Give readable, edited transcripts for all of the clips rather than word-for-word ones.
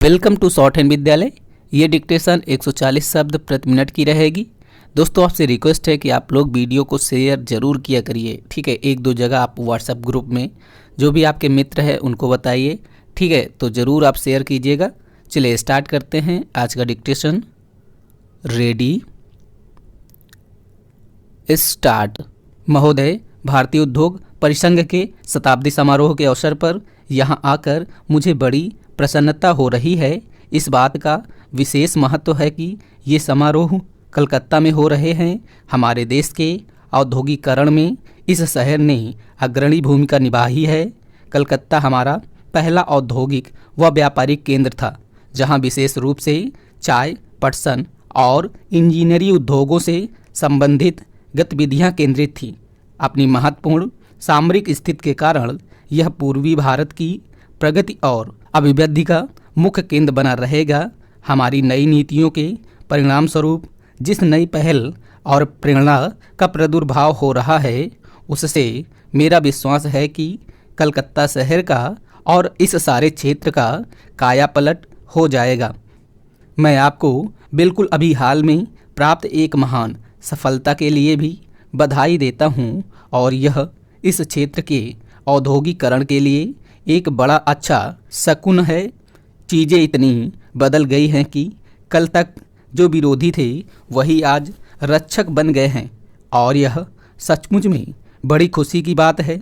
Welcome to short hand विद्यालय। ये dictation 140 शब्द प्रति मिनट की रहेगी। दोस्तों, आपसे रिक्वेस्ट है कि आप लोग वीडियो को शेयर ज़रूर किया करिए। ठीक है, एक दो जगह आप व्हाट्सएप ग्रुप में जो भी आपके मित्र हैं उनको बताइए। ठीक है, तो ज़रूर आप शेयर कीजिएगा। चलिए स्टार्ट करते हैं आज का डिक्टेशन। Ready start. महोदय, भारतीय उद्योग परिसंघ के शताब्दी समारोह के अवसर पर यहाँ आकर मुझे बड़ी प्रसन्नता हो रही है। इस बात का विशेष महत्व है कि ये समारोह कलकत्ता में हो रहे हैं। हमारे देश के औद्योगिकरण में इस शहर ने अग्रणी भूमिका निभाई है। कलकत्ता हमारा पहला औद्योगिक व व्यापारिक केंद्र था, जहाँ विशेष रूप से चाय, पटसन और इंजीनियरिंग उद्योगों से संबंधित गतिविधियाँ केंद्रित थीं। अपनी महत्वपूर्ण सामरिक स्थिति के कारण यह पूर्वी भारत की प्रगति और अभिवृद्धि का मुख्य केंद्र बना रहेगा। हमारी नई नीतियों के परिणाम स्वरूप जिस नई पहल और प्रेरणा का प्रादुर्भाव हो रहा है, उससे मेरा विश्वास है कि कलकत्ता शहर का और इस सारे क्षेत्र का कायापलट हो जाएगा। मैं आपको बिल्कुल अभी हाल में प्राप्त एक महान सफलता के लिए भी बधाई देता हूँ, और यह इस क्षेत्र के औद्योगिकरण के लिए एक बड़ा अच्छा शकुन है। चीज़ें इतनी बदल गई हैं कि कल तक जो विरोधी थे वही आज रक्षक बन गए हैं, और यह सचमुच में बड़ी खुशी की बात है।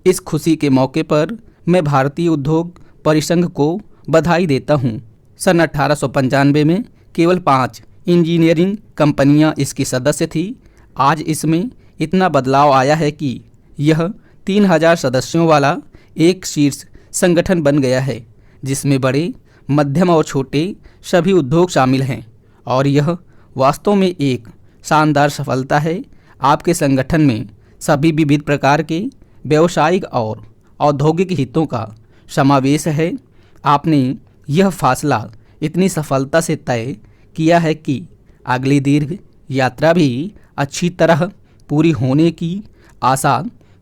इस खुशी के मौके पर मैं भारतीय उद्योग परिसंघ को बधाई देता हूँ। सन 1895 में केवल 5 इंजीनियरिंग कंपनियाँ इसकी सदस्य थी। आज इसमें इतना बदलाव आया है कि यह 3000 सदस्यों वाला एक शीर्ष संगठन बन गया है, जिसमें बड़े, मध्यम और छोटे सभी उद्योग शामिल हैं, और यह वास्तव में एक शानदार सफलता है। आपके संगठन में सभी विविध प्रकार के व्यावसायिक और औद्योगिक हितों का समावेश है। आपने यह फैसला इतनी सफलता से तय किया है कि अगली दीर्घ यात्रा भी अच्छी तरह पूरी होने की आशा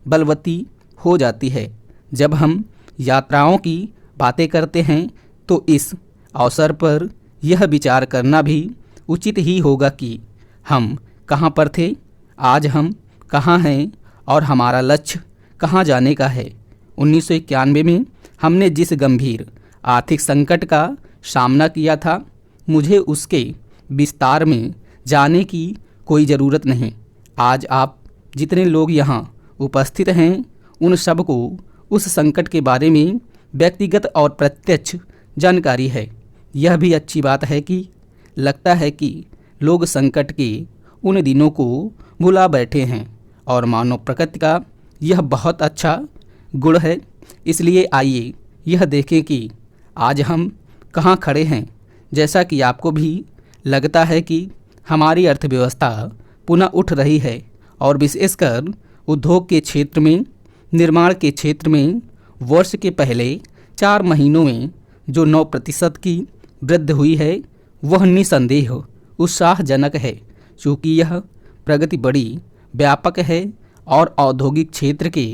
बलवती हो जाती है। जब हम यात्राओं की बातें करते हैं तो इस अवसर पर यह विचार करना भी उचित ही होगा कि हम कहाँ पर थे, आज हम कहाँ हैं और हमारा लक्ष्य कहाँ जाने का है। 1991 में हमने जिस गंभीर आर्थिक संकट का सामना किया था, मुझे उसके विस्तार में जाने की कोई ज़रूरत नहीं। आज आप जितने लोग यहाँ उपस्थित हैं, उन सबको उस संकट के बारे में व्यक्तिगत और प्रत्यक्ष जानकारी है। यह भी अच्छी बात है कि लगता है कि लोग संकट के उन दिनों को भुला बैठे हैं, और मानव प्रकृति का यह बहुत अच्छा गुण है। इसलिए आइए यह देखें कि आज हम कहाँ खड़े हैं। जैसा कि आपको भी लगता है कि हमारी अर्थव्यवस्था पुनः उठ रही है, और विशेषकर उद्योग के क्षेत्र में, निर्माण के क्षेत्र में वर्ष के पहले 4 महीनों में जो 9% की वृद्धि हुई है, वह निसंदेह उत्साहजनक है। चूँकि यह प्रगति बड़ी व्यापक है और औद्योगिक क्षेत्र के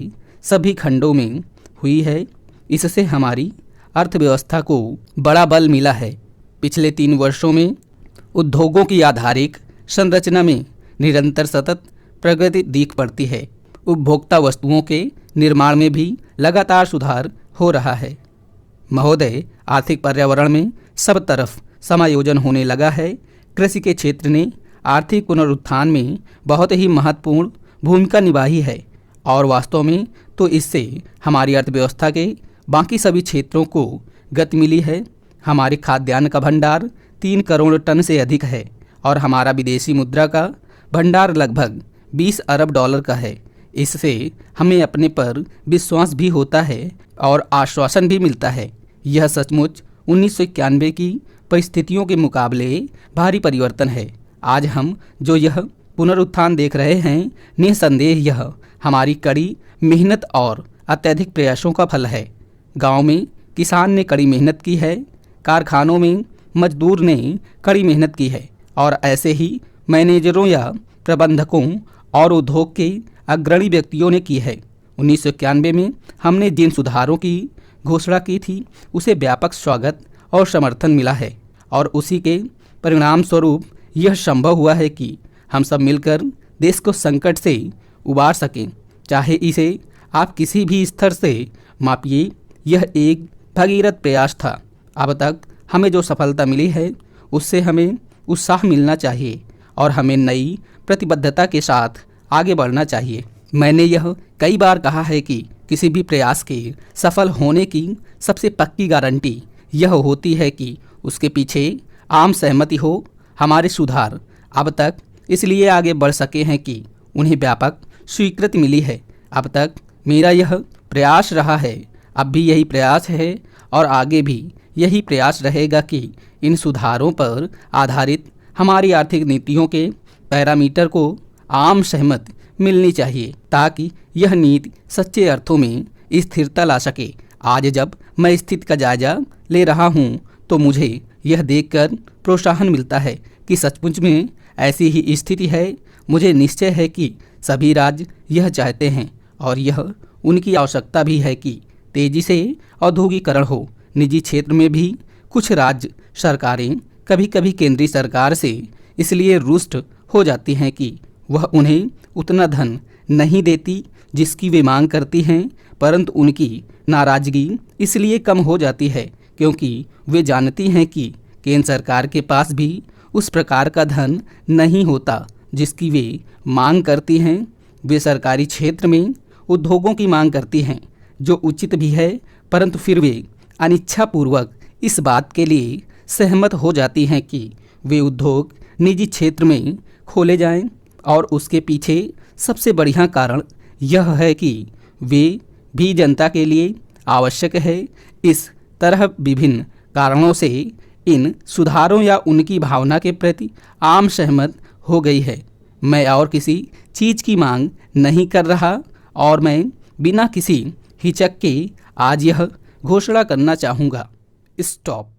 सभी खंडों में हुई है, इससे हमारी अर्थव्यवस्था को बड़ा बल मिला है। पिछले 3 वर्षों में उद्योगों की आधारिक संरचना में निरंतर सतत प्रगति दिख पड़ती है। उपभोक्ता वस्तुओं के निर्माण में भी लगातार सुधार हो रहा है। महोदय, आर्थिक पर्यावरण में सब तरफ समायोजन होने लगा है। कृषि के क्षेत्र ने आर्थिक पुनरुत्थान में बहुत ही महत्वपूर्ण भूमिका निभाई है, और वास्तव में तो इससे हमारी अर्थव्यवस्था के बाकी सभी क्षेत्रों को गति मिली है। हमारे खाद्यान्न का भंडार 3 करोड़ टन से अधिक है, और हमारा विदेशी मुद्रा का भंडार लगभग 20 अरब डॉलर का है। इससे हमें अपने पर विश्वास भी होता है और आश्वासन भी मिलता है। यह सचमुच 1991 की परिस्थितियों के मुकाबले भारी परिवर्तन है। आज हम जो यह पुनरुत्थान देख रहे हैं, निसंदेह यह हमारी कड़ी मेहनत और अत्यधिक प्रयासों का फल है। गांव में किसान ने कड़ी मेहनत की है, कारखानों में मजदूर ने कड़ी मेहनत की है, और ऐसे ही मैनेजरों या प्रबंधकों और उद्योग के अग्रणी व्यक्तियों ने की है। 1991 में हमने जिन सुधारों की घोषणा की थी, उसे व्यापक स्वागत और समर्थन मिला है और उसी के परिणाम स्वरूप यह संभव हुआ है कि हम सब मिलकर देश को संकट से उबार सकें। चाहे इसे आप किसी भी स्तर से मापिए, यह एक भगीरथ प्रयास था। अब तक हमें जो सफलता मिली है उससे हमें उत्साह मिलना चाहिए और हमें नई प्रतिबद्धता के साथ आगे बढ़ना चाहिए। मैंने यह कई बार कहा है कि किसी भी प्रयास के सफल होने की सबसे पक्की गारंटी यह होती है कि उसके पीछे आम सहमति हो। हमारे सुधार अब तक इसलिए आगे बढ़ सके हैं कि उन्हें व्यापक स्वीकृति मिली है। अब तक मेरा यह प्रयास रहा है, अब भी यही प्रयास है और आगे भी यही प्रयास रहेगा कि इन सुधारों पर आधारित हमारी आर्थिक नीतियों के पैरामीटर को आम सहमति मिलनी चाहिए ताकि यह नीति सच्चे अर्थों में स्थिरता ला सके। आज जब मैं स्थिति का जायजा ले रहा हूँ तो मुझे यह देखकर प्रोत्साहन मिलता है कि सचमुच में ऐसी ही स्थिति है। मुझे निश्चय है कि सभी राज्य यह चाहते हैं और यह उनकी आवश्यकता भी है कि तेजी से औद्योगिकरण हो। निजी क्षेत्र में भी कुछ राज्य सरकारें कभी कभी केंद्रीय सरकार से इसलिए रुष्ट हो जाती हैं कि वह उन्हें उतना धन नहीं देती जिसकी वे मांग करती हैं, परंतु उनकी नाराजगी इसलिए कम हो जाती है क्योंकि वे जानती हैं कि केंद्र सरकार के पास भी उस प्रकार का धन नहीं होता जिसकी वे मांग करती हैं। वे सरकारी क्षेत्र में उद्योगों की मांग करती हैं जो उचित भी है, परंतु फिर वे अनिच्छापूर्वक इस बात के लिए सहमत हो जाती हैं कि वे उद्योग निजी क्षेत्र में खोले जाएं और उसके पीछे सबसे बढ़िया कारण यह है कि वे भी जनता के लिए आवश्यक है। इस तरह विभिन्न कारणों से इन सुधारों या उनकी भावना के प्रति आम सहमत हो गई है। मैं और किसी चीज़ की मांग नहीं कर रहा और मैं बिना किसी हिचक के आज यह घोषणा करना चाहूँगा, स्टॉप।